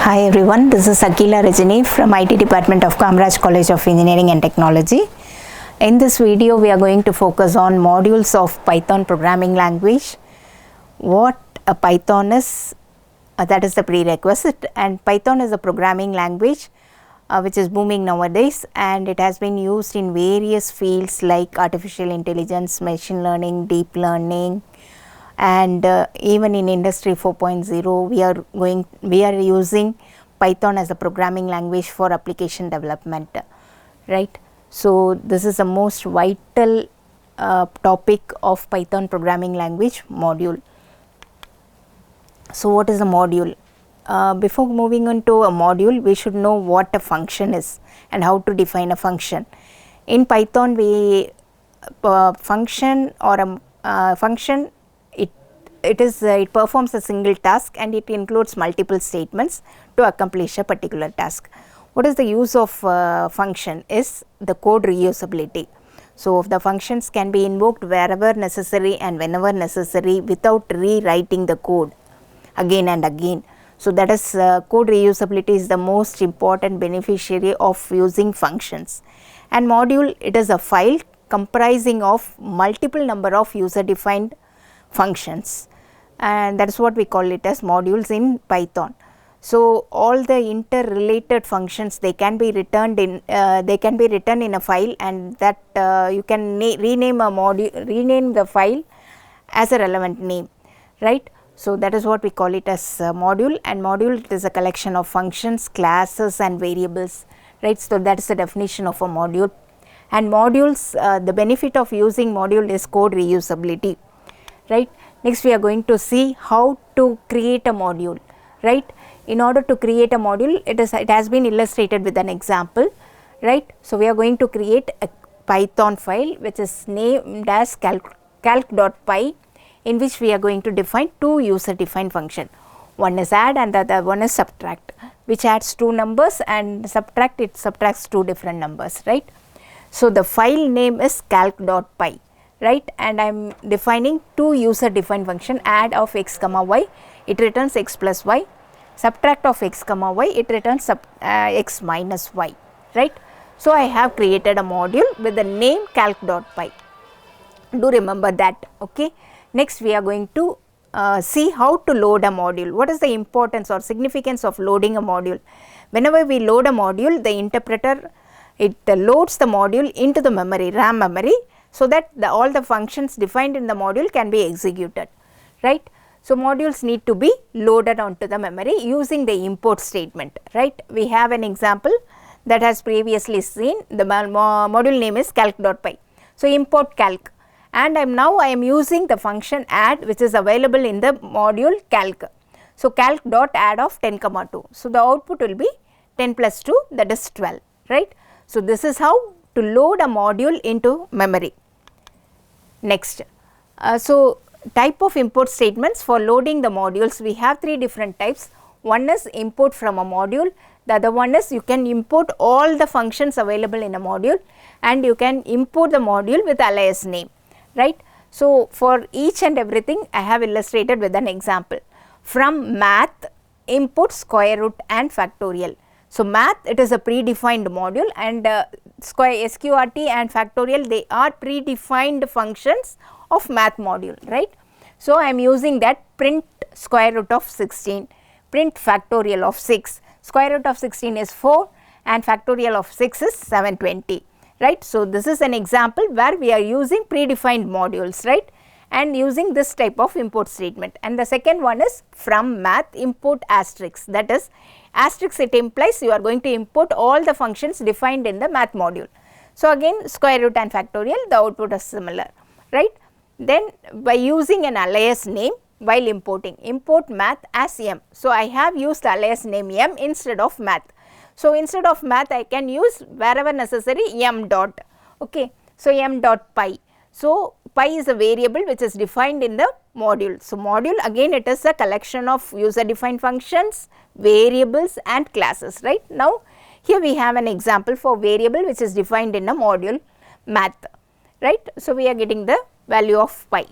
Hi everyone, this is Rajini from IT Department of Kamaraj College of Engineering and Technology. In this video, we are going to focus on modules of Python programming language. What a Python is, that is the prerequisite, and Python is a programming language which is booming nowadays, and it has been used in various fields like artificial intelligence, machine learning, deep learning, and even in industry 4.0 we are using Python as a programming language for application development, right? So this is the most vital topic of Python programming language, module. So what is a module? Before moving on to a module, we should know what a function is and how to define a function. In Python, we function or a function, it performs a single task and it includes multiple statements to accomplish a particular task. What is the use of function is the code reusability. So the functions can be invoked wherever necessary and whenever necessary without rewriting the code again and again. So that is code reusability is the most important beneficiary of using functions. And module, it is a file comprising of multiple number of user defined functions, and that is what we call it as modules in Python. So all the interrelated functions, they can be returned in a file, and that you can rename a module, rename the file as a relevant name, right? So that is what we call it as module, and module, it is a collection of functions, classes and variables, right? So that is the definition of a module. And modules, the benefit of using module is code reusability, right? Next we are going to see how to create a module, right? In order to create a module, it has been illustrated with an example, right? So we are going to create a Python file which is named as calc.py, in which we are going to define two user defined function. One is add and the other one is subtract, which adds two numbers, and subtract, it subtracts two different numbers, right? So the file name is calc.py, right? And I am defining two user defined function, add of x comma y, it returns x plus y, subtract of x comma y, it returns x minus y, right? So I have created a module with the name calc.py. Do remember that, okay? Next we are going to see how to load a module. What is the importance or significance of loading a module? Whenever we load a module, the interpreter, it loads the module into the memory, RAM memory, so that all the functions defined in the module can be executed, right? So modules need to be loaded onto the memory using the import statement, right? We have an example that has previously seen. The module name is calc.py. So import calc, and I am using the function add, which is available in the module calc. So calc.add of 10 comma 2. So the output will be 10 plus 2, that is 12, right? So this is how to load a module into memory. Next, so type of import statements for loading the modules, we have three different types. One is import from a module, the other one is you can import all the functions available in a module, and you can import the module with alias name, right? So for each and everything, I have illustrated with an example. From math, import square root and factorial. So math, it is a predefined module, and sqrt and factorial, they are predefined functions of math module, right? So I am using that print square root of 16, print factorial of 6, square root of 16 is 4 and factorial of 6 is 720, right? So this is an example where we are using predefined modules, right? And using this type of import statement. And the second one is from math, import asterisk, that is asterisk, it implies you are going to import all the functions defined in the math module. So again square root and factorial, the output is similar, right? Then by using an alias name while importing, import math as m. So I have used alias name m instead of math. So instead of math, I can use wherever necessary m dot, okay? So m dot py. So py is a variable which is defined in the module. So module, again it is a collection of user defined functions, variables and classes, right? Now here we have an example for variable which is defined in a module math, right? So we are getting the value of pi.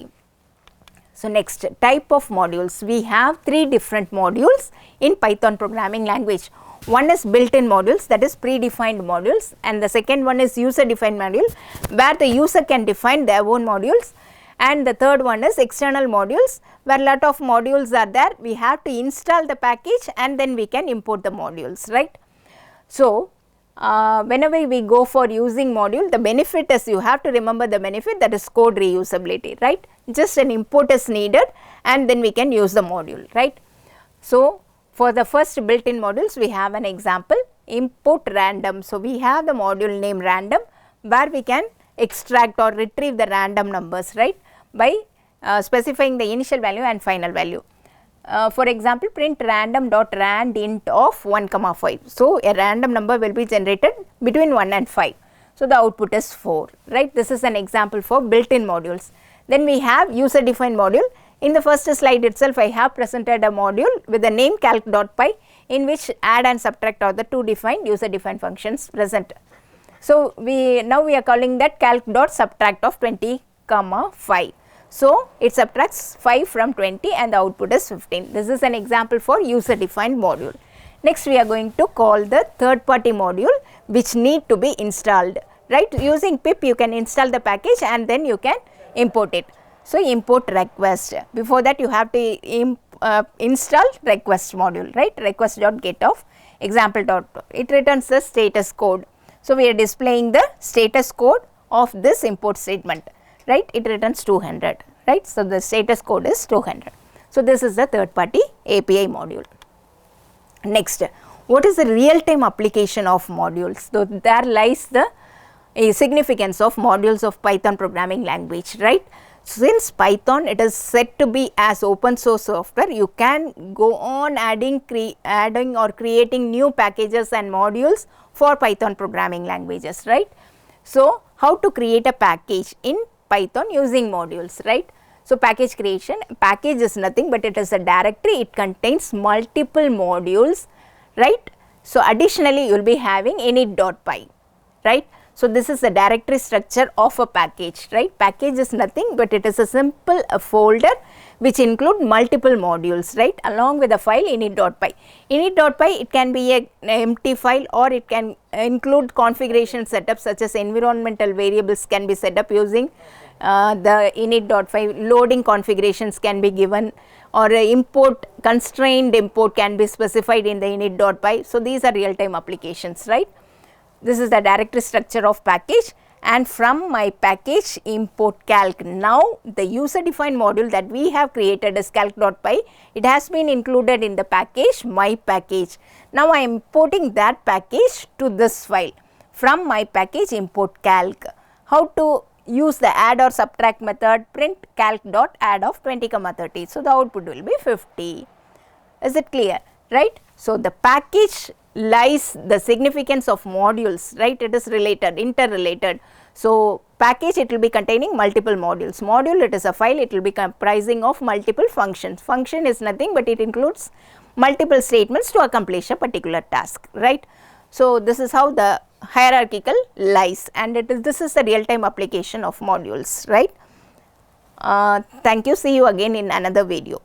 So, next type of modules, we have 3 different modules in Python programming language. One is built-in modules, that is predefined modules, and the second one is user-defined module where the user can define their own modules, and the third one is external modules where lot of modules are there. We have to install the package and then we can import the modules, right. So, whenever we go for using module, the benefit is, you have to remember the benefit, that is code reusability, right. Just an import is needed and then we can use the module, right. So, for the first built-in modules, we have an example, import random. So, we have the module name random where we can extract or retrieve the random numbers, right, by specifying the initial value and final value. For example, print random.rand int of 1, 5. So, a random number will be generated between 1 and 5. So, the output is 4, right. This is an example for built-in modules. Then we have user-defined module. In the first slide itself, I have presented a module with the name calc.py in which add and subtract are the 2 defined user-defined functions present. So, now we are calling that calc.subtract of 20, 5. So, it subtracts 5 from 20 and the output is 15. This is an example for user-defined module. Next, we are going to call the third-party module which need to be installed, right. Using pip, you can install the package and then you can import it. So, import request. Before that, you have to install request module, right, request.get of example. It returns the status code. So, we are displaying the status code of this import statement, right, it returns 200, right. So, the status code is 200. So, this is the third party API module. Next, what is the real time application of modules? So, there lies the significance of modules of Python programming language, right. Since Python, it is said to be as open source software, you can go on adding or creating new packages and modules for Python programming languages, right. So, how to create a package in Python using modules, right. So, package creation, package is nothing but it is a directory, it contains multiple modules, right. So, additionally you will be having init.py, right. So, this is the directory structure of a package, right. Package is nothing but it is a simple folder which include multiple modules, right, along with the file init.py. Init.py, it can be an empty file or it can include configuration setups such as environmental variables can be set up using the init.py, loading configurations can be given, or import, constrained import can be specified in the init.py. So, these are real time applications, right. This is the directory structure of package, and from my package import calc. Now, the user defined module that we have created is calc.py, it has been included in the package my package. Now, I am importing that package to this file. From my package import calc. How to use the add or subtract method, print calc.add of 20, 30. So, the output will be 50. Is it clear, right? So, the package lies the significance of modules, right, it is related, interrelated. So, package, it will be containing multiple modules, module, it is a file, it will be comprising of multiple functions. Function is nothing but it includes multiple statements to accomplish a particular task, right. So, this is how the hierarchical lies, and this is the real time application of modules, right. Thank you, see you again in another video.